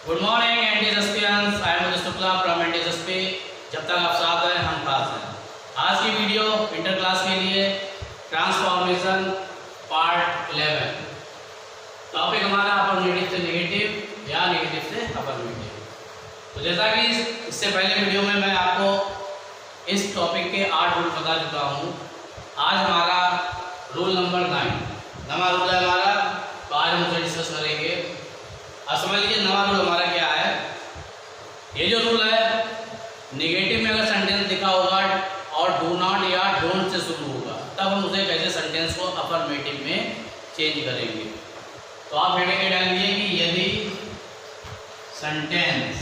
Good morning NTSSPians, I am Shukla from NTSSP. जब तक आप साथ हैं हम पास हैं। आज की वीडियो इंटर क्लास के लिए ट्रांसफॉर्मेशन पार्ट 11। टॉपिक हमारा अफर्मेटिव से नेगेटिव या नेगेटिव से अफर्मेटिव। तो जैसा कि इससे पहले वीडियो में मैं आपको इस टॉपिक के 8 रूल बता चुका हूँ। आज हमारा रूल नंबर 9 नवा रूल है हमारा, तो आज हम उसे डिस्कस करेंगे। अब समझ लीजिए नवा रूल हमारा क्या है। ये जो रूल है, नेगेटिव में अगर सेंटेंस लिखा होगा और डू नॉट या डोंट से शुरू होगा, तब हम उसे कैसे सेंटेंस को अफर्मेटिव में चेंज करेंगे। तो आप हेडिंग में डालिए कि यदि सेंटेंस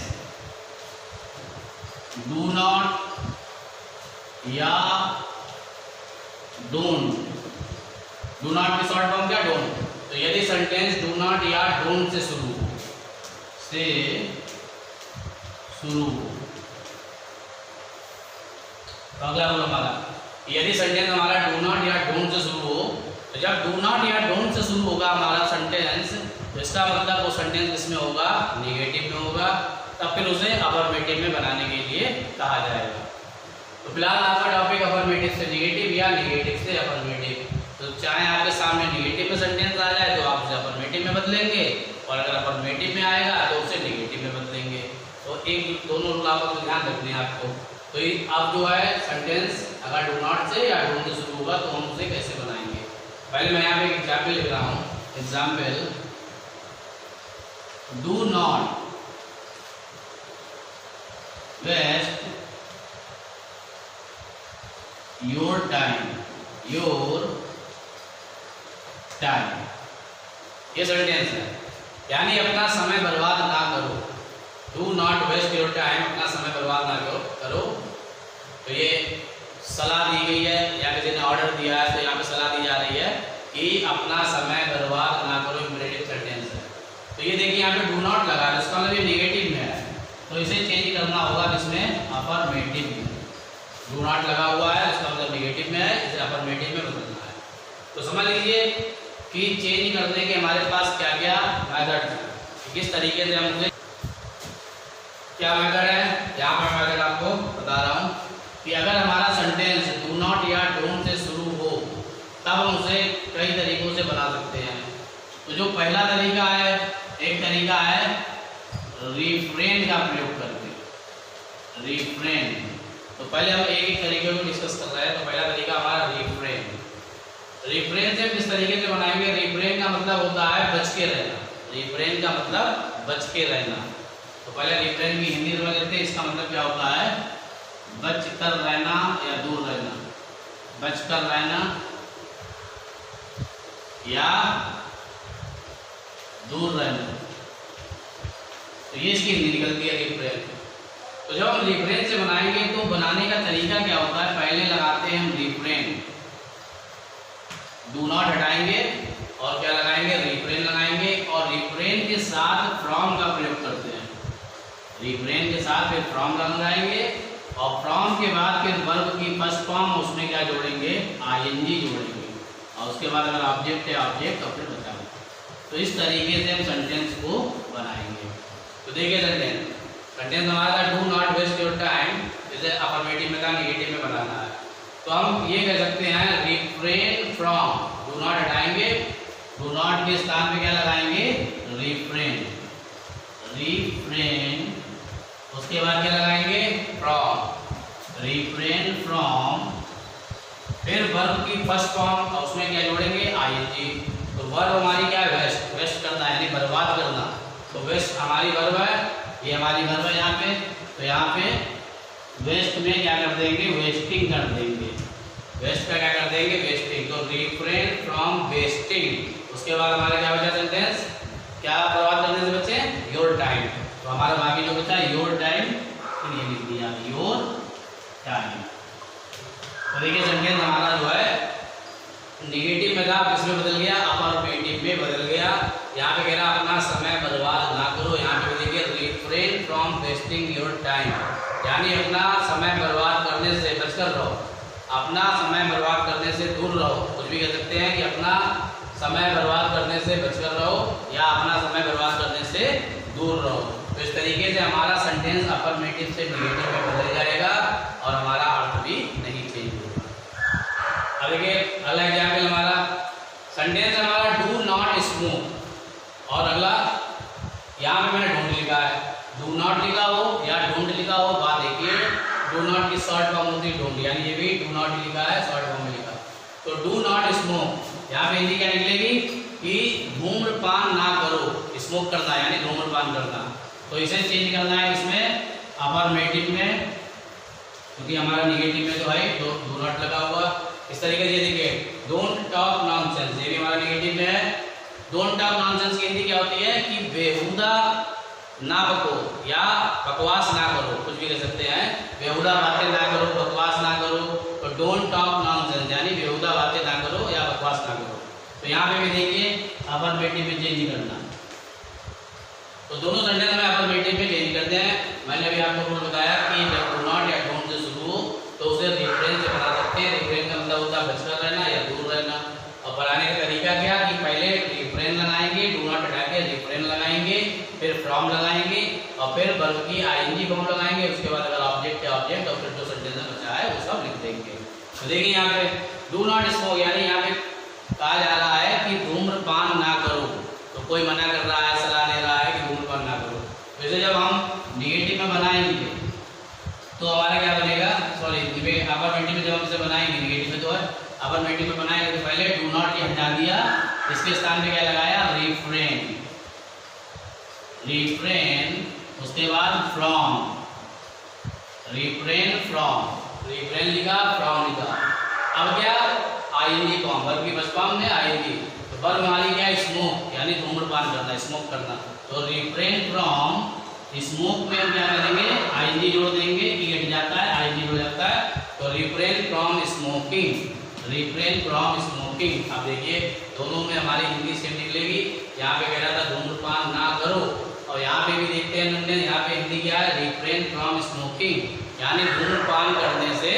डू नॉट या डोंट, डू नॉट की शॉर्ट फॉर्म क्या डोंट, तो यदि सेंटेंस डू नॉट या डोंट से शुरू हो तो अगला रूल हमारा, यदि सेंटेंस हमारा डू नॉट या डोंट से शुरू हो, तो जब डू नॉट या डोंट से शुरू होगा हमारा सेंटेंस, तो इसका मतलब वो सेंटेंस किसमें होगा, नेगेटिव में होगा। तब फिर उसे अफर्मेटिव में बनाने के लिए कहा जाएगा। तो फिलहाल आपका टॉपिक अफर्मेटिव से नेगेटिव या नेगेटिव से अफर्मेटिव। तो चाहे आपके सामने नेगेटिव में सेंटेंस आ जाए तो आप उसे अफर्मेटिव में बदलेंगे, और अगर अफर्मेटिव में आएगा तो उसे नेगेटिव में बदलेंगे। तो एक दोनों रूल आपको ध्यान रखने हैं आपको। तो अब जो है सेंटेंस अगर डू नॉट से या डोंट से शुरू होगा तो हम उसे कैसे बनाएंगे। पहले मैं यहाँ पे एक एग्जाम्पल लिख रहा हूँ। Example, do not waste your time, ये सेंटेंस है, यानी अपना समय बर्बाद ना करो। Do not waste your time, अपना समय बर्बाद ना करो। तो ये सलाह दी गई है या किसी ने ऑर्डर दिया है, तो यहाँ पे सलाह दी जा रही है कि अपना समय बर्बाद ना करो। इम्परेटिव सेंटेंस है। तो ये देखिए यहाँ पे डू नॉट लगा है, इसका मतलब ये नेगेटिव में है, तो इसे चेंज करना होगा किसमें, अफर्मेटिव में। डू नॉट लगा हुआ है, इसका मतलब नेगेटिव में है, इसे अफर्मेटिव में बदलना है। तो समझ लीजिए कि चेंज करने के हमारे पास क्या क्या मेथड है, किस तरीके से हम उसे, क्या मेथड है। यहाँ पर मेथड आपको बता रहा हूँ कि अगर हमारा सेंटेंस डू नॉट या डोंट से शुरू हो, तब हम उसे कई तरीकों से बना सकते हैं। तो जो पहला तरीका है, एक तरीका है रिफ्रेन का प्रयोग करके। रिफ्रेन, तो पहले हम एक एक तरीके को डिस्कस कर रहे हैं। तो पहला तरीका हमारा रिफ्रेन। रिफ्रेन से किस तरीके से बनाएंगे। रिफ्रेन का मतलब होता है बच के रहना। रिफ्रेन का मतलब बच के रहना। तो पहले रिफ्रेन की हिंदी समझ लेते हैं। इसका मतलब क्या होता है, बच कर रहना या दूर रहना। बच कर रहना या दूर रहना, तो ये इसकी हिंदी निकलती है रिफ्रेन। तो जब हम रिफ्रेन से बनाएंगे तो बनाने का तरीका क्या होता है, पहले लगाते हैं हम रिफ्रेन, डू नॉट हटाएंगे और क्या लगाएंगे, रिफ्रेन लगाएंगे, और रिफ्रेन के साथ फ्रॉम का प्रयोग करते हैं। रिफ्रेन के साथ फिर फ्रॉम लगाएंगे, और फ्रॉम के बाद फिर वर्ब की फर्स्ट फॉर्म, उसमें क्या जोड़ेंगे, आईएनजी जोड़ेंगे, और उसके बाद अगर ऑब्जेक्ट है ऑब्जेक्ट और फिर बचाएंगे। तो इस तरीके से हम सेंटेंस को बनाएंगे। तो देखिए सेंटेंस हमारा do not waste your time, इसे अफर्मेटिव में का नेगेटिव में बनाना है। तो हम ये कह सकते हैं रिफ्रेन फ्रॉम, डू नॉट हटाएंगे, डू नॉट के स्थान पे क्या लगाएंगे, रिफ्रेन। रिफ्रेन, उसके बाद क्या लगाएंगे, फ्रॉम। रिफ्रेन फ्रॉम, फिर वर्ब की फर्स्ट फॉर्म, और उसमें क्या जोड़ेंगे, आईएनजी। तो वर्ब हमारी क्या है, वेस्ट, वेस्ट करना यानी बर्बाद करना। तो वेस्ट हमारी वर्ब है, ये हमारी वर्ब है यहाँ पे। तो यहाँ पे वेस्ट में क्या कर देंगे, वेस्टिंग कर देंगे। वेस्ट का क्या कर देंगे, वेस्टिंग। तो रिफ्रेन फ्रॉम वेस्टिंग। उसके बाद हमारा क्या बचा सेंटेंस, क्या बर्बाद करने से बचे, योर टाइम। तो हमारा बाकी जो बचा योर टाइम, ये लिख दिया योर टाइम। तो देखिए सेंटेंस हमारा जो है नेगेटिव में था, किसमें बदल गया, अफर्मेटिव में बदल गया। यहाँ पे कह रहा अपना समय बर्बाद ना करो, यहाँ पे देखिए refrain from wasting your time, यानी अपना समय बर्बाद करने से बचकर रहो, अपना समय बर्बाद करने से दूर रहो। कुछ भी कह सकते हैं कि अपना समय बर्बाद करने से बचकर रहो या अपना समय बर्बाद करने से दूर रहो। तो तो इस तरीके से हमारा सेंटेंस अफर्मेटिव से नेगेटिव में बदल जाएगा और हमारा अर्थ भी नहीं चेंज होगा। अब देखिए अगला एग्जाम्पल हमारा सेंटेंस हमारा डू नॉट स्मोक और अगला यहाँ पे मैंने डोंट लिखा है, डू नॉट लिखा हो या डोंट लिखा हो, बात देखिए डू नॉट की शॉर्ट फॉर्म होती है डोंट, यानी ये भी डू नॉट लिखा है शॉर्ट फॉर्म में लिखा। तो डू नॉट स्मोक यहाँ पे हिंदी क्या निकलेगी कि धूम्रपान ना करो, स्मोक करना यानी धूम्रपान करना, तो इसे चेंज करना है इसमें अफर्मेटिव में, क्योंकि हमारा निगेटिव में जो है डू नॉट लगा हुआ। इस तरीके से देखिए डोंट टॉक नॉनसेंस, ये भी हमारा निगेटिव में है। डोंट टॉक नॉनसेंस की हिंदी क्या होती है कि बेहुदा ना बको या बकवास ना करो, कुछ भी कह सकते हैं, बेहुदा बातें ना करो, बकवास ना करो। तो डोंट टॉक नॉनसेंस यानी बेहुदा बातें ना करो या बकवास ना करो। तो यहाँ पे भी देखिए अफर्मेटिव में चेंज करना, तो दोनों सेंटेंस में अफर्मेटिव में चेंज करते हैं। मैंने अभी आपको रूल बताया कि जब डू नॉट या डोंट से शुरू हो तो उसे रिफ्रेन से बना सकते हैं। रिफ्रेन का मतलब होता है बचकर रहना या दूर रहना, और बनाने का तरीका क्या कि पहले रिफ्रेन लगाएंगे, डू नॉट हटा के रिफ्रेन लगाएंगे, फिर फ्रॉम लगाएंगे और फिर वर्ब की आईएनजी फॉर्म लगाएंगे, उसके बाद अगर ऑब्जेक्ट है ऑब्जेक्ट और फिर जो सेंटेंस बचा है वो सब लिख देंगे। तो देखिए यहाँ पे डू नॉट स्मोक यानी यहाँ पे कहा जा रहा है कि धूम्रपान ना करो, तो कोई मना कर रहा है, सलाह दे रहा है कि धूम्रपान ना करो। तो इसे जब हम निगेटिव में बनाएंगे तो हमारा क्या बनेगा, सॉरी अफर्मेटिव में जब हम इसे बनाएंगे, निगेटिव में तो है, अफर्मेटिव में बनाएंगे तो पहले डू नॉट की हटा दिया, इसके स्थान पे क्या लगाया रिफ्रेन, रिफ्रेन उसके बाद फ्रॉम, रिफ्रेन फ्रॉम, रिफ्रेन लिखा फ्रॉम लिखा। अब क्या आईएनजी फॉर्म, वर्ब की फर्स्ट फॉर्म में आईएनजी, तो वर्ब हमारी क्या स्मोक यानी धूम्रपान करना, स्मोक करना। तो रिफ्रेन फ्रॉम स्मोक में हम क्या करेंगे आईएनजी जोड़ देंगे, ई हट जाता है आईएनजी हो जाता है, तो refrain from smoking, refrain from smoking. अब देखिए दोनों में हमारी हिंदी सेम निकलेगी। यहाँ पे कह रहा था धूम्रपान ना करो और यहाँ पे भी देखते हैं हमने, यहाँ पे हिंदी क्या है रिफ्रेन फ्रॉम स्मोकिंग यानी धूम्रपान करने से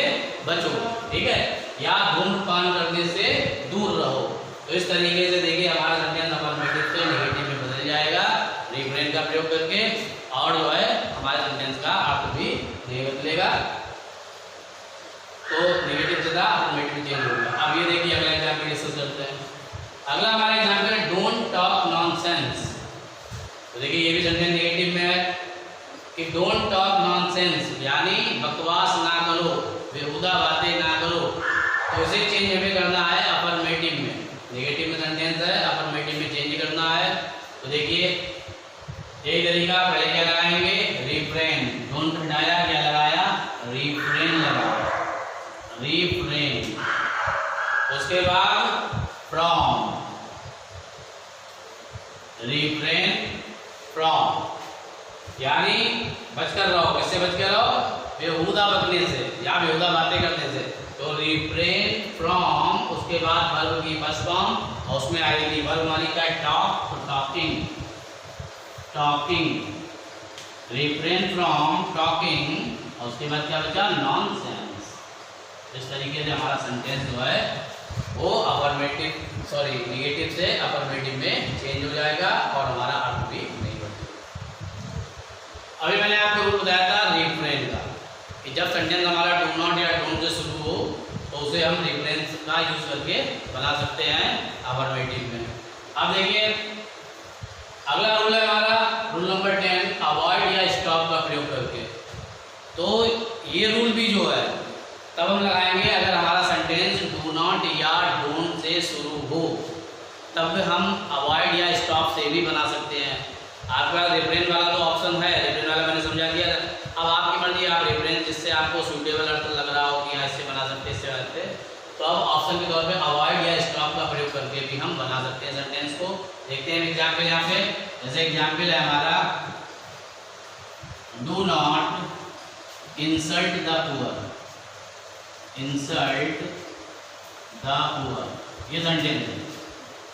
बचो, ठीक है, या धूम्रपान करने से दूर रहो। तो इस तरीके से देखिए हमारा सेंटेंस अफर्मेटिव से नेगेटिव में बदल जाएगा रिफ्रेन का प्रयोग करके, और जो है हमारे सेंटेंस का अर्थ भी नहीं बदलेगा, तो नेगेटिव से था अफर्मेटिव चेंज होगा। अब ये देखिए अगला एग्जाम्पल डिस्कस करते हैं। अगला हमारा एग्जाम्पल है डोंट टॉक नॉनसेंस। तो देखिए ये भी सेंटेंस नेगेटिव में है कि डोंट टॉक नॉनसेंस यानी बकवास ना करो, बेहुदा बातें ना करो। तो इसे चेंज हमें करना है अफर्मेटिव में, नेगेटिव में सेंटेंस है अफर्मेटिव में चेंज करना है। तो देखिए यही तरीका, पहले क्या लगाएंगे रिफ्रेन, डोंट हटाया क्या लगाया रिफ्रेन लगाया, रिफ्रेन, उसके बाद फ्रॉम, रिफ्रेन फ्रॉम यानी बचकर रहो, किससे बचकर रहो, बेहुदा बकने से या बेहुदा बातें करने से। तो रिफ्रेन फ्रॉम उसके बाद वर्ब की फर्स्ट फॉर्म और उसमें आएगी वर्ब हमारी क्या टॉक, तो talking, talking, refrain from talking और उसके बाद क्या बचा नॉनसेंस। इस तरीके से हमारा सेंटेंस जो है वो अफर्मेटिव सॉरी नेगेटिव से अफर्मेटिव में चेंज हो जाएगा और हमारा अर्थ भी नहीं बदलेगा। अभी मैंने आपको रूल बताया था रिफ्रेन का कि जब सेंटेंस हमारा डू नॉट या डोंट से शुरू हो तो उसे हम रिफ्रेन का यूज करके बना सकते हैं अफर्मेटिव में। अब देखिए अगला रूल है हमारा रूल नंबर 10, अवॉइड या स्टॉप का प्रयोग करके। तो ये रूल भी जो है तब हम लगाएंगे अगर हमारा सेंटेंस डू नॉट या डोंट से शुरू हो, तब हम अवॉइड या स्टॉप से भी बना सकते हैं। आपके पास रिफ्रेन वाला तो ऑप्शन है, रिफ्रेन वाला मैंने समझा दिया। अब आपकी मर्जी, आप रिफ्रेन जिससे आपको सूटेबल अर्थ लग रहा हो कि यहाँ इससे बना सकते इससे बना सकते, तो अब ऑप्शन के तौर पे अवॉइड या स्टॉप का प्रयोग करके भी हम बना सकते हैं सेंटेंस को। देखते हैं एग्जाम्पल यहाँ पे, जैसे एग्जाम्पल है हमारा do not insult the poor, insult the poor, ये सेंटेंस है।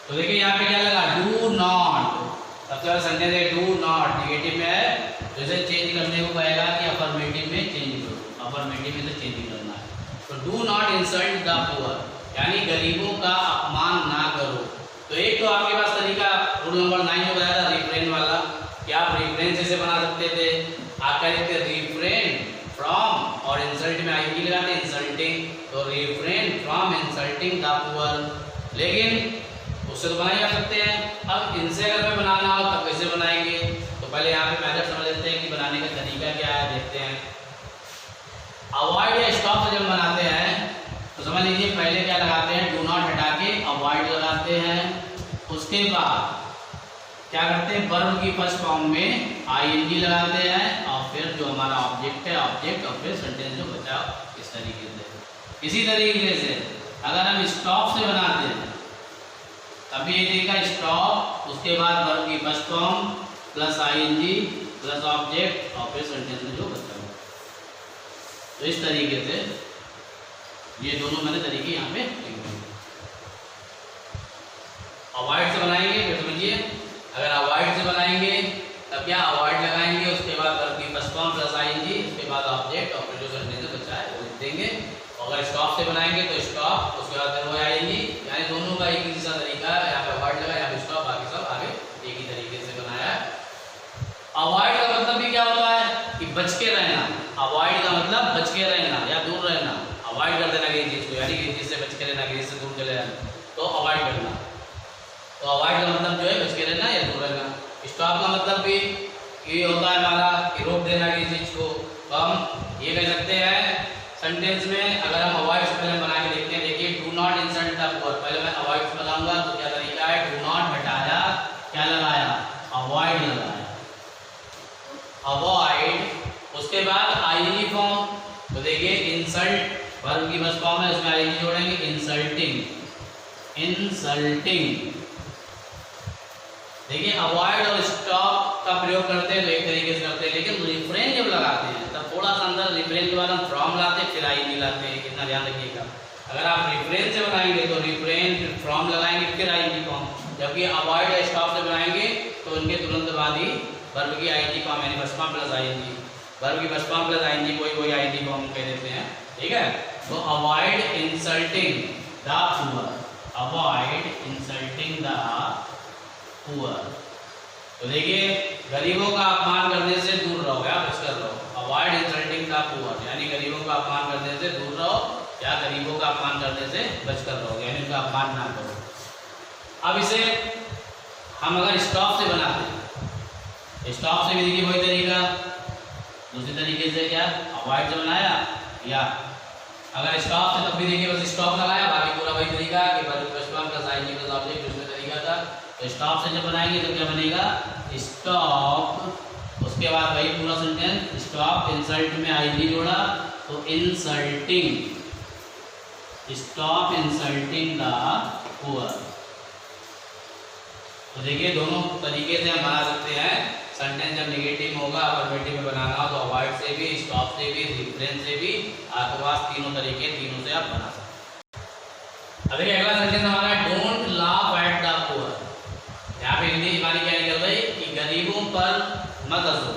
तो देखिए यहाँ पे क्या लगा डू नॉट, सबसे पहले सेंटेंस है डू नॉट नेगेटिव में है, तो इसे चेंज करने को कहेगा कि अफर्मेटिव में चेंज करो, अफर्मेटिव में से चेंज करना है। तो do not insult the poor यानी गरीबों का अपमान ना करो। तो एक तो आपके पास तरीका रूल नंबर 9 में बताया था रिफ्रेन वाला कि आप रिफ्रेन से बना सकते इंसल्टिंग द पुअर। लेकिन उससे तो बनाए जा सकते हैं। अब इनसे अगर हमें बनाना हो तब कैसे बनाएंगे, तो पहले यहाँ पे मेथड समझ लेते हैं कि बनाने का तरीका क्या है, देखते हैं। अवॉइड या स्टॉप से जब बनाते हैं तो समझ लीजिए पहले क्या लगाते हैं, डू नॉट हटा के अवॉइड लगाते हैं। उसके बाद क्या करते हैं, वर्ब की फर्स्ट फॉर्म में आईएनजी लगाते हैं और फिर जो हमारा ऑब्जेक्ट है ऑब्जेक्ट और फिर सेंटेंस जो बचा इस तरीके से। इसी तरीके से अगर हम स्टॉप से बनाते हैं तब ये देगा स्टॉप, उसके बाद वर्ब की first form plus ING plus object और फिर सेंटेंस में जो बचा हुआ। तो इस तरीके से ये दोनों मैंने तरीके यहाँ पे लिखे हैं। अवॉइड से बनाएंगे फिर समझिए, अगर अवॉइड से बनाएंगे तब क्या अवॉइड लगाएंगे, उसके बाद वर्ब की फर्स्ट फॉर्म प्लस आईएनजी, उसके बाद ऑब्जेक्ट और फिर जो सेंटेंस बचा है वो लिख देंगे। अगर स्टॉप से बनाएंगे तो स्टॉप, उसके बाद फिर वो आएंगी, यानी दोनों का एक ही जैसा तरीका है। यहाँ पे अवॉइड लगा, यहाँ पे स्टॉप, बाकी सब आगे एक ही तरीके से बनाया है। अवॉइड का मतलब भी क्या होता है कि बच के रहना। अवॉइड का मतलब बच के रहना या दूर रहना, अवॉइड कर देना किसी चीज को, यानी किसी चीज से बच के रहना, किसी से दूर चले जाना, तो अवॉइड करना। तो अवॉइड का मतलब जो है बच के रहना या दूर रहना। स्टॉप का मतलब भी ये होता है हमारा कि रोक देना किसी चीज को। तो हम ये कह सकते हैं सेंटेंस में, अगर हम अवॉइड से पहले बना के देखते हैं, देखिए do not insult the poor, पहले मैं अवॉइड से बनाऊंगा तो क्या तरीका है, डू नॉट हटाया, क्या लगाया, अवॉइड लगाया, अवॉइड। उसके बाद आईएनजी फॉर्म, तो देखिए इंसल्ट वर्ब की फर्स्ट फॉर्म है, उसमें आईएनजी जोड़ेंगे, इंसल्टिंग, इंसल्टिंग। देखिए अवॉइड और स्टॉप का प्रयोग करते हैं तो एक तरीके से करते हैं, लेकिन रिफ्रेन जब लगाते हैं तब थोड़ा सा अंदर रिफ्रेन के बाद हम फ्रॉम लाते हैं, फिर आईएनजी लाते हैं, कितना ध्यान रखिएगा। अगर आप रिफ्रेन से बनाएंगे तो रिफ्रेन फिर फ्रॉम लगाएंगे फिर आईएनजी फॉर्म, जबकि अवॉइड या स्टॉप से बनाएंगे तो उनके तुरंत बाद ही वर्ब की आईएनजी फॉर्म यानी first form plus ING, verb की फर्स्ट फॉर्म प्लस आईएनजी कोई आईएनजी फॉर्म कह देते हैं, ठीक है। तो avoid insulting the poor, avoid insulting the poor. तो देखिए गरीबों का अपमान करने से दूर रहो, या बच कर रहो। अवॉइड इंसल्टिंग द पुअर यानी गरीबों का अपमान करने से दूर रहो या गरीबों का अपमान करने से बच कर रहो, यानी उनका अपमान ना करो। अब इसे हम अगर स्टॉप से बनाते हैं, स्टॉप से भी देखिए वही तरीका, दूसरे तरीके से क्या अवॉइड से बनाया, या अगर स्टॉप से तब भी देखिए बस स्टॉप लगाया, बाकी पूरा वही तरीका कि verb first form plus ING plus object, दूसरा तरीका था। तो स्टॉप से जब बनाएंगे तो क्या बनेगा, स्टॉप, उसके बाद वही पूरा सेंटेंस, स्टॉप इंसल्ट में आईएनजी जोड़ा तो insulting, stop insulting the poor. तो देखिए दोनों तरीके से हम बना सकते हैं सेंटेंस। जब नेगेटिव होगा अफर्मेटिव में बनाना हो तो अवॉइड से भी, स्टॉप से भी, रिफ्रेन से भी, आपके पास तीनों तरीके, तीनों से आप बना सकते हैं। अब देखिए अगला सेंटेंस हमारा don't laugh at the poor. यहाँ पे हिंदी हमारी क्या निकल रही कि गरीबों पर मत हंसो,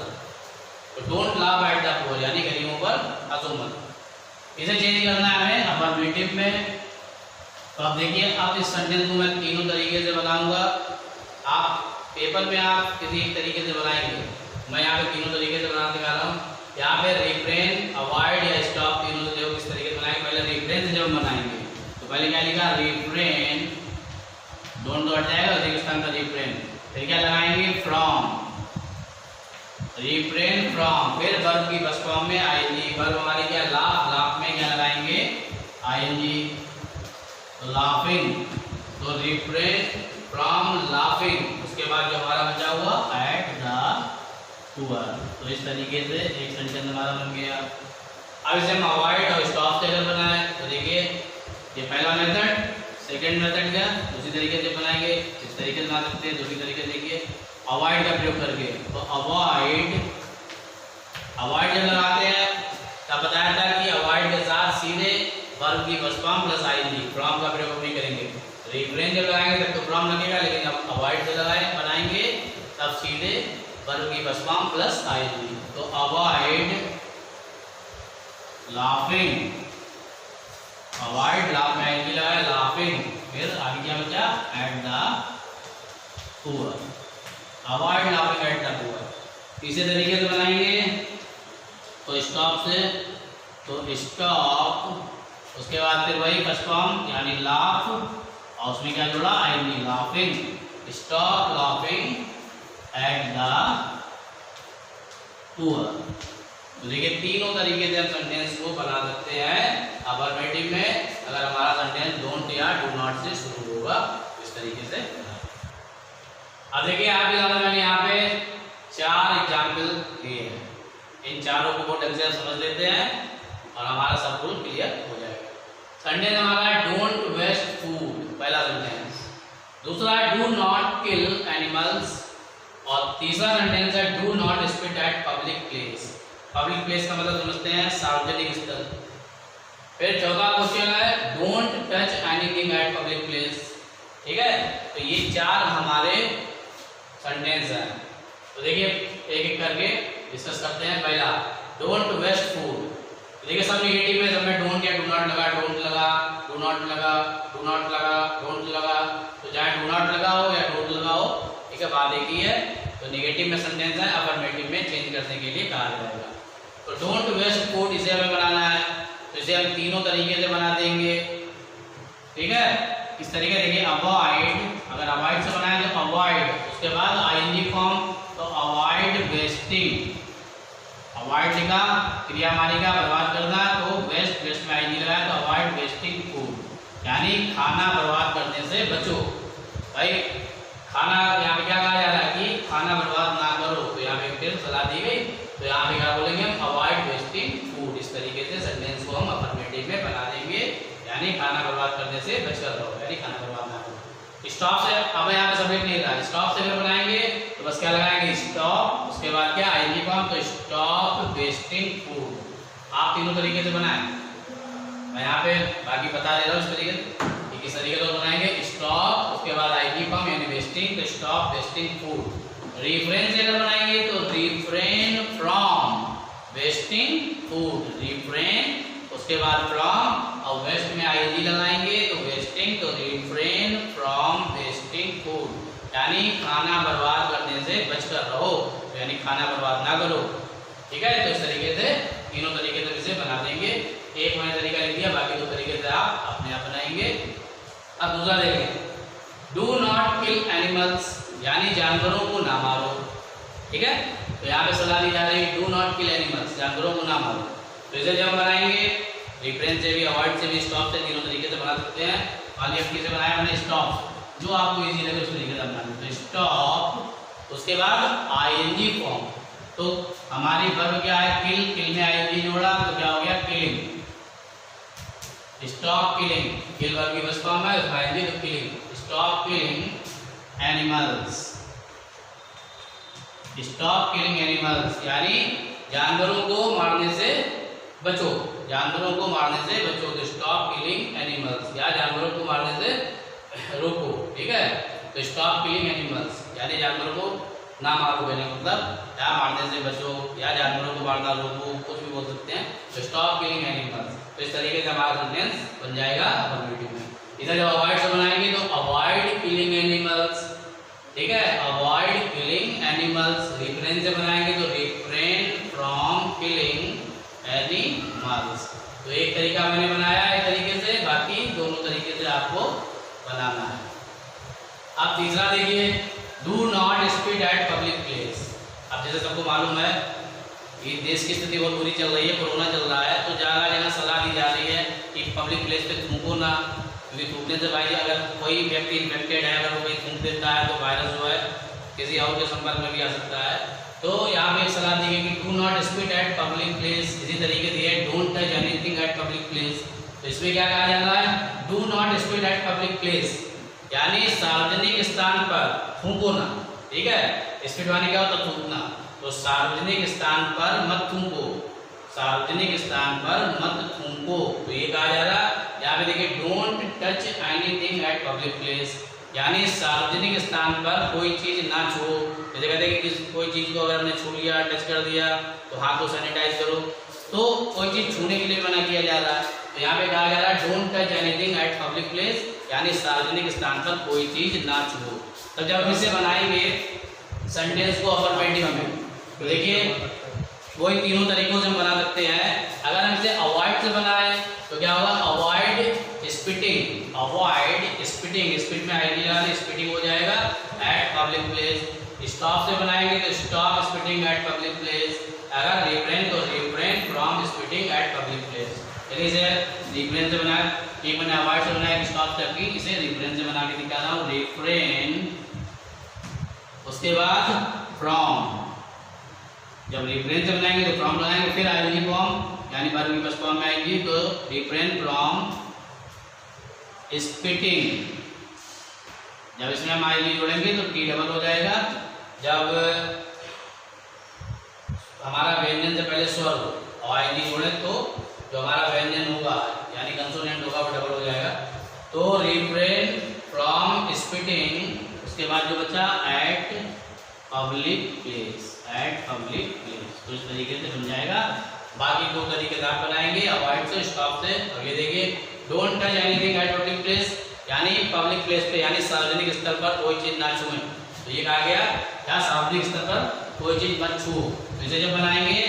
तो don't laugh at the poor यानी गरीबों पर हंसो मत। इसे चेंज करना है हमें अफर्मेटिव में। तो अब देखिए अब इस सेंटेंस को मैं तीनों तरीके से बनाऊंगा। आप पेपर में आप किसी एक तरीके से बनाएंगे, मैं यहाँ पे तीनों तरीके से बनाने दिखा रहा हूँ। यहाँ पे रिफ्रेन, अवॉइड या स्टॉप तीनों से जो किस तरीके से बनाएंगे, पहले रिफ्रेन से जब बनाएंगे तो पहले क्या लिखा, रिफ्रेन, डोंट तो हट जाएगा, उसी के स्थान पर रिफ्रेन, फिर क्या लगाएंगे, फ्रॉम, रिफ्रेन फ्रॉम, फिर वर्ब की फर्स्ट फॉर्म में आईएनजी, वर्ब हमारी क्या लाफ, लाफ में क्या लगाएंगे, आईएनजी, तो लाफिंग, तो रिफ्रेन फ्रॉम लाफिंग, उसके बाद जो हमारा बचा हुआ एट द पुअर। तो इस तरीके से एक सेंटेंस हमारा बन गया। अब इसे हम अवॉइड और स्टॉप से अगर बनाए तो देखिए ये पहला मेथड, सेकंड मेथड क्या दूसरी तरीके से बनाएंगे, इस तरीके से बना सकते हैं। दूसरी तरीके से देखिए अवॉइड का प्रयोग करके, तो अवॉइड, अवॉइड जब लगाते हैं तब बताया था कि अवॉइड के साथ सीधे वर्ब की first form plus ING, from का प्रयोग नहीं करेंगे। रिफ्रेन जब लगाएंगे तब तो फ्रॉम लगेगा, लेकिन अब अवॉइड से बनाएंगे तब सीधे वर्ब की फर्स्ट फॉर्म प्लस आईएनजी। तो अवॉइड लाफिंग, अवॉइड लाफ में आईएनजी लगाया, लाफिंग, फिर आगे क्या बचा, eight the poor, avoid laughing at the poor. इसी तरीके से बनाएंगे तो स्टॉप से, तो स्टॉप उसके बाद फिर वही फर्स्ट फॉर्म यानी लाफ, और उसमें क्या जुड़ा ING, laughing, stop laughing at the poor. तो देखिए तीनों तरीके से हम सेंटेंस को बना सकते हैं अफर्मेटिव में, अगर हमारा सेंटेंस डोंट या डू नॉट से शुरू होगा इस तरीके से। अब देखिए आपके सामने मैंने यहाँ पे 4 एग्जाम्पल दिए हैं, इन चारों को बहुत ढंग से समझ लेते हैं और हमारा सब कुछ क्लियर हो जाएगा। सेंटेंस हमारा है डोंट वेस्ट फूड, पहला सेंटेंस। दूसरा है डू नॉट किल एनिमल्स, और तीसरा सेंटेंस है do not spit eight public place. Public place का मतलब समझते हैं सार्वजनिक स्थल। फिर चौथा क्वेश्चन है don't touch anything at public place, ठीक है। तो ये 4 हमारे सेंटेंस हैं। तो देखिए एक एक करके डिस्कस करते हैं। पहला डोंट वेस्ट फूड, देखिए सब नेगेटिव में, सब में डोंट या डू नॉट लगा, डोंट लगा, डू नॉट लगा, डू नॉट लगा, डोंट लगा। तो चाहे डू नॉट लगा हो या डोंट लगा हो, ठीक है, बात एक ही है। तो नेगेटिव में सेंटेंस है, अफर्मेटिव में चेंज करने के लिए कहा जाएगा। तो डोंट वेस्ट फूड इसे हमें बनाना है, तो इसे हम तीनों तरीके से बना देंगे, ठीक है। इस तरीके देखिए अवॉइड, अगर अवॉइड से बनाए तो अवॉइड, उसके बाद आईएनजी फॉर्म, तो अवॉइड वेस्टिंग, अवॉइड लिखा, क्रिया हमारी का बर्बाद करना, तो वेस्ट, वेस्ट में आईएनजी लगाया तो अवॉइड वेस्टिंग फूड, यानी खाना बर्बाद करने से बचो। भाई खाना यहाँ पे क्या कहा जा रहा है कि खाना बर्बाद ना करो, तो यहाँ पे फिर सलाह दी गई। तो यहाँ पे क्या बोलेंगे हम अवॉइड वेस्टिंग फूड। इस तरीके से सेंटेंस को हम अफर्मेटिव में बना देंगे, यानी खाना बर्बाद करने से बचकर रहो, यानी खाना बर्बाद ना करो। स्टॉप से अब यहाँ पे सब्जेक्ट नहीं रहा, स्टॉप से फिर बनाएंगे तो बस क्या लगाएंगे स्टॉप, उसके बाद क्या आईएनजी फॉर्म, तो स्टॉप वेस्टिंग फूड। आप तीनों तरीके से बनाएं, मैं यहाँ पे बाकी बता दे रहा हूँ इस तरीके से, किस तरीके से बनाएंगे स्टॉप, उसके बाद आईएनजी फॉर्म यानी वेस्टिंग, तो स्टॉप वेस्टिंग फूड। रिफ्रेन से अगर बनाएंगे तो refrain from wasting food, refrain, उसके बाद फ्रॉम, और वेस्ट में आईएनजी लगाएंगे तो वेस्टिंग, तो रिफ्रेन फ्रॉम वेस्टिंग फूड, यानी खाना बर्बाद करने से बचकर रहो, यानी खाना बर्बाद ना करो, ठीक है। तो इस तरीके से तीनों तरीके से इसे बना देंगे। एक मैंने तरीका लिख दिया, बाकी 2 तरीके से आप अपने आप बनाएंगे। अब दूसरा देखें, डू नॉट किल एनिमल्स, यानी जानवरों को ना मारो, ठीक है। तो यहाँ पे सलाह दी जा रही है डू नॉट किल एनिमल्स, जानवरों को ना मारो। तो इसे जब बनाएंगे रिफ्रेन से भी, अवॉइड से भी, स्टॉप से, तीनों तरीके से बना सकते हैं। वाली एफ से बनाया मैंने स्टॉप, जो आपको इजी लगे उस तरीके से बनाना। तो स्टॉप, उसके बाद आईएनजी फॉर्म, तो हमारी वर्ब क्या है किल, किल में आईएनजी जोड़ा तो क्या हो गया किलिंग, स्टॉप किलिंग, किल वर्ब की फर्स्ट फॉर्म है, उसमें आईएनजी तो killing, stop killing animals, stop killing animals, यानी जानवरों को मारने से बचो, जानवरों को मारने से बचो। तो स्टॉप किलिंग एनिमल्स, या जानवरों को मारने से रोको, ठीक है। तो स्टॉप किलिंग एनिमल्स, यानी जानवरों को ना मारो, कहने का मतलब या मारने से बचो, या जानवरों को मारना रोको, कुछ भी बोल सकते हैं। तो स्टॉप किलिंग एनिमल्स, तो इस तरीके से हमारा सेंटेंस बन जाएगा अफर्मेटिव में। इधर जब अवॉइड से बनाएंगे तो अवॉइड किलिंग एनिमल्स, ठीक है, अवॉइड किलिंग एनिमल्स। रिफ्रेन से बनाएंगे तो रिफ्रेन फ्रॉम किलिंग एनिमल्स। तो एक तरीका मैंने बनाया एक तरीके से, बाकी दोनों तरीके से आपको बनाना है। अब तीसरा देखिए, do not speed at public place. अब जैसे सबको मालूम है कि देश की स्थिति बहुत बुरी चल रही है, कोरोना चल रहा है, तो जगह जगह सलाह दी जा रही है कि पब्लिक प्लेस पे थूको ना, क्योंकि थूकने से भाई अगर कोई व्यक्ति इन्फेक्टेड है, अगर वो कोई थूक देता है तो वायरस जो है किसी और के संपर्क में भी आ सकता है। तो यहाँ पे सलाह दी गई कि do not speed at public place. इसी तरीके से don't touch anything at public place. तो इसमें क्या कहा जा रहा है, do not speed at public place, यानी सार्वजनिक स्थान पर थूको ना, ठीक है। स्पीड माने क्या होता है थूकना, तो सार्वजनिक स्थान पर मत थूको, सार्वजनिक स्थान पर मत थूको। तो ये कहा जा रहा है यहाँ पे देखिए don't touch anything at public place, यानी सार्वजनिक स्थान पर कोई चीज ना छुओ। जैसे कहते हैं कि कोई चीज को अगर हमने छू लिया, टच कर दिया, तो हाथ को सैनिटाइज करो, तो कोई चीज छूने के लिए मना किया जा रहा है। तो यहाँ पे कहा जा रहा है don't touch anything at public place, यानी सार्वजनिक स्थान पर कोई चीज ना छुओ। तो जब हम इसे बनाएंगे सेंटेंस को अफर्मेटिव में, तो देखिए वही तीनों तरीकों से हम बना सकते हैं। अगर हम इसे अवॉइड से बनाएं तो क्या होगा, अवॉइड स्पीटिंग, स्पीड में आईडी लगाने स्पीटिंग हो जाएगा एट पब्लिक प्लेस। स्टॉप से बनाएंगे तो stop spitting eight public place. अगर रिफ्रेन तो refrain from spitting eight public place. चलिए इसे रिफ्रेन से बनाया, एक मैंने अवॉइड से बनाया, स्टॉप से की, इसे रिफ्रेन से बना के दिखा रहा हूँ। रिफ्रेन, उसके बाद फ्रॉम, जब रिफ्रेन से बनाएंगे तो फ्रॉम लगाएंगे, फिर आईएनजी फॉर्म यानी वर्ब की फर्स्ट फॉर्म में आएगी तो रिफ्रेन फ्रॉम स्पीटिंग। जब इसमें हम आईएनजी जोड़ेंगे तो टी डबल हो जाएगा। जब हमारा व्यंजन से पहले स्वर और आईएनजी जोड़े तो जो हमारा व्यंजन होगा यानी कंसोनेंट होगा वो डबल हो जाएगा। तो रिफ्रेन फ्रॉम स्पीटिंग, उसके बाद जो बचा eight public place, eight public place. तो इस तरीके से बन जाएगा। बाकी दो तरीके से आप बनाएंगे, अवॉइड से, स्टॉप से। अब ये देखिए, don't touch anything at public place यानी पब्लिक प्लेस पे यानी सार्वजनिक स्तर पर कोई चीज ना छुएं। तो ये कहा गया क्या, सार्वजनिक स्तर पर कोई चीज मत छू। तो इसे जब बनाएंगे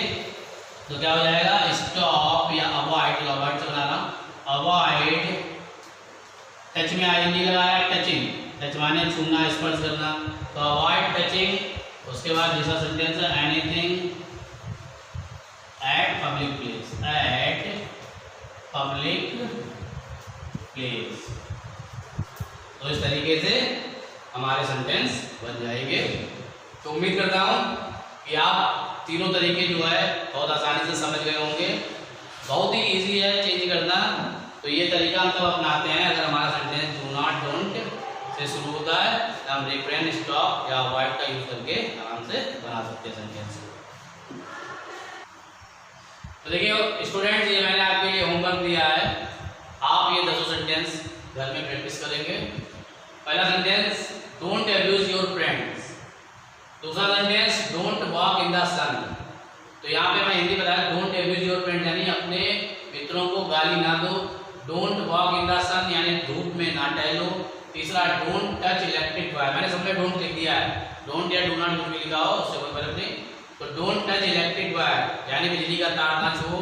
तो क्या हो जाएगा, स्टॉप या अवॉइड, तो अवॉइड से बनाना, अवॉइड, टच में आईएनजी लगाया, टचिंग, टच माने छूना, स्पर्श करना, तो अवॉइड टचिंग। उसके बाद दूसरा सेंटेंस है anything at public place, eight public place. तो इस तरीके से हमारे सेंटेंस बन जाएंगे। तो उम्मीद करता हूँ कि आप तीनों तरीके जो है बहुत आसानी से समझ गए होंगे। बहुत ही इजी है चेंज करना। तो ये तरीका हम तब अपनाते हैं अगर हमारा sentence do not don't say शुरू होता है, तो हम रिफ्रेन, स्टॉप या अवॉइड का यूज करके आराम से बना सकते हैं सेंटेंस। तो देखिए स्टूडेंट्स, ये मैंने आपके लिए होमवर्क दिया है। आप ये 10 सेंटेंस घर में प्रैक्टिस करेंगे। पहला sentence, don't abuse your friends. दूसरा sentence, don't walk in the sun. तो यहाँ पे मैं हिंदी बताया, डोंट अब्यूज योर फ्रेंड्स यानी अपने मित्रों को गाली ना दो। डोंट वॉक इन द सन यानी धूप में ना टहलो। तीसरा, डोंट टच इलेक्ट्रिक वायर, मैंने सबने डोंट लिख दिया है, डोंट या डू नॉट कुछ भी लिखा हो उससे कोई फर्क नहीं। तो डोंट टच इलेक्ट्रिक वायर यानी बिजली का तार ना छुओ।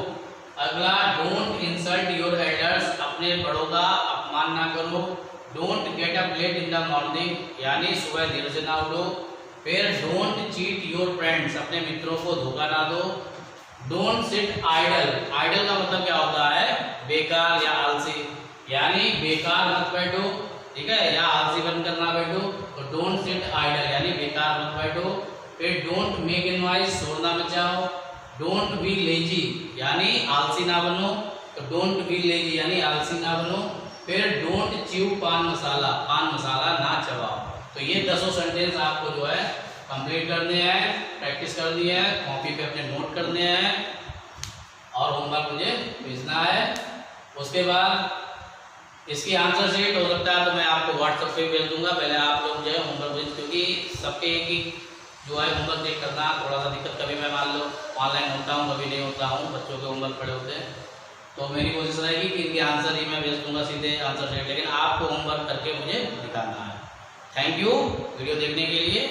अगला, डोंट इंसल्ट योर एल्डर्स, अपने बड़ों का अपमान ना करो। Don't get up late in the morning यानी सुबह देर से ना उठो। फिर डोंट चीट योर फ्रेंड्स, अपने मित्रों को धोखा ना दो। डोंट सिट आइडल, आइडल का मतलब क्या होता है, बेकार या आलसी, यानी बेकार मत बैठो, ठीक है, या आलसी बनकर ना बैठो। तो डोंट सिट आइडल यानी बेकार मत बैठो। फिर डोंट मेक ए नॉइज, शोर ना मचाओ। डोंट बी लेजी यानी आलसी ना बनो। तो डोंट बी लेजी यानी आलसी ना बनो। फिर डोंट च्यू पान मसाला, पान मसाला ना चबाओ। तो ये 10 सेंटेंस आपको जो है कंप्लीट करने हैं, प्रैक्टिस करनी है, कॉपी पे अपने नोट करने हैं और होमवर्क मुझे भेजना है। उसके बाद इसकी आंसर शीट हो सकता है तो मैं आपको व्हाट्सएप पे भेज दूंगा। पहले आप लोग जो है होमवर्क भेज, क्योंकि सबके एक ही जो है होमवर्क चेक करना थोड़ा सा दिक्कत, कभी मैं मान लो ऑनलाइन होता हूँ कभी नहीं होता हूँ, बच्चों के होमवर्क पड़े होते हैं। तो मेरी कोशिश रहेगी कि इनके आंसर ही मैं भेज दूंगा सीधे आंसर शीट, लेकिन आपको होमवर्क करके मुझे दिखाना है। थैंक यू वीडियो देखने के लिए।